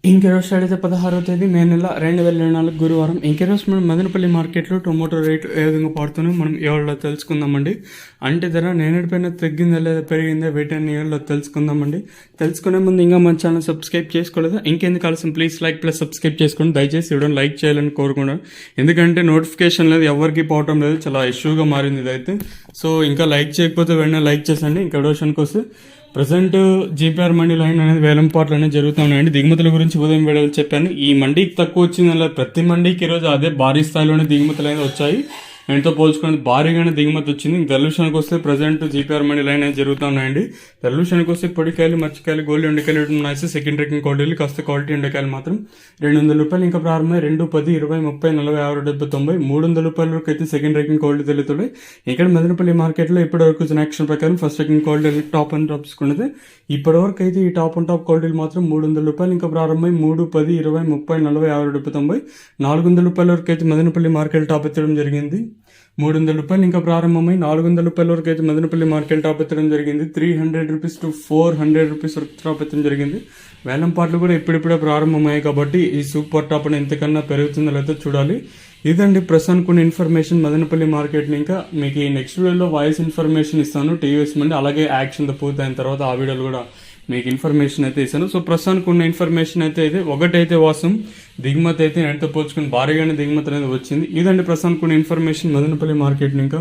ఇంకెరోజు అయితే 16వ తేదీ మే నెల 2024 గురువారం. ఇంకెరోజు మనం మదనపల్లి మార్కెట్లో టొమాటో రేటు ఏ విధంగా పడుతున్నాయో మనం ఎవరిలో తెలుసుకుందామండి. అంటే ధర నేనడిపైన తగ్గిందా లేదా పెరిగిందా వీటిని ఎవరిలో తెలుసుకుందామండి. తెలుసుకునే ముందు ఇంకా మన ఛానల్ సబ్స్క్రైబ్ చేసుకోలేదా, ఇంకెందుకు ఆలస్యం ప్లీజ్ లైక్ ప్లస్ సబ్స్క్రైబ్ చేసుకోండి. దయచేసి ఇవ్వడం లైక్ చేయాలని కోరుకున్నాను. ఎందుకంటే నోటిఫికేషన్ లేదు, ఎవరికి పోవటం లేదు, చాలా ఇష్యూగా మారింది ఇదైతే. సో ఇంకా లైక్ చేయకపోతే వెంటనే లైక్ చేసండి. ఇంకా విషయానికి వస్తే ప్రజెంట్ జీపీఆర్ మండీ లైన్ అనేది వేలంపాట్లు అనేది జరుగుతున్నాయండి. దిగుమతుల గురించి ఉదయం వీడియోలు చెప్పాను. ఈ మండీకి తక్కువ వచ్చింది, ప్రతి మండీకి ఈరోజు అదే భారీ స్థాయిలోనే దిగుమతులు అనేది వచ్చాయి. ఎంతో పోల్చుకుని భారీగానే దిగుమతి వచ్చింది. తెల్లుషానికి వస్తే ప్రజెంట్ జీపీఆర్ మండీ లైన్ అనేది జరుగుతున్నాయండి. తెల్లుషానికి వస్తే పొడికాయలు, మర్చికాయలు, గోల్డ్ ఎండకాయలు ఉన్నాయి. సెకండ్ రేకింగ్ క్వాలిటీలు కాస్త క్వాలిటీ ఎండకాయలు మాత్రం ₹200 ఇంకా ప్రారంభమై 2, 10, 20, 30, 40, 60, 70, ₹300 వరకు అయితే సెకండ్ రేకింగ్ క్వాలిటీ తెలుగుతాయి. ఇక్కడ మదనపల్లి మార్కెట్లో ఇప్పటి వరకు వచ్చిన యాక్షన్ ప్రకారం first ranking quality top and top తీసుకున్నది. ఇప్పటి వరకు అయితే ఈ టాప్ అండ్ టాప్ క్వాలిటీలు మాత్రం ₹300 ఇంకా ప్రారంభమై 3, 10, 20, 30, 40, 60, 70, ₹400 వరకు అయితే మదనపల్లి మార్కెట్ టాప్ ఎత్తడం జరిగింది. ₹300 ఇంకా ప్రారంభమై ₹400 వరకు అయితే మదనపల్లి మార్కెట్ టాప్ ఎత్తడం జరిగింది. ₹300 to ₹400 వరకు టాప్ ఎత్తడం జరిగింది. వేలం పాటలు కూడా ఇప్పుడిప్పుడే ప్రారంభమయ్యాయి కాబట్టి ఈ సూపర్ టాప్ అని ఎంతకన్నా పెరుగుతుందో లేదో చూడాలి. ఇదండి ప్రస్తుతానికి కొన్ని ఇన్ఫర్మేషన్ మదనపల్లి మార్కెట్ని. ఇంకా మీకు ఈ నెక్స్ట్ వీడియోలో వాయిస్ ఇన్ఫర్మేషన్ ఇస్తాను టీవీఎస్ మండి, అలాగే యాక్షన్ పూర్తయిన తర్వాత ఆ వీడియోలు కూడా మీకు ఇన్ఫర్మేషన్ అయితే ఇస్తాను. సో ప్రస్తుతానికి ఉన్న ఇన్ఫర్మేషన్ అయితే ఒకటైతే వాస్తవం, దిగుమతి అయితే ఎంతో పోల్చుకుని భారీగానే దిగుమతి అనేది వచ్చింది. ఇదండి ప్రస్తుతానికి ఉన్న ఇన్ఫర్మేషన్ మదనపల్లి మార్కెట్ని. ఇంకా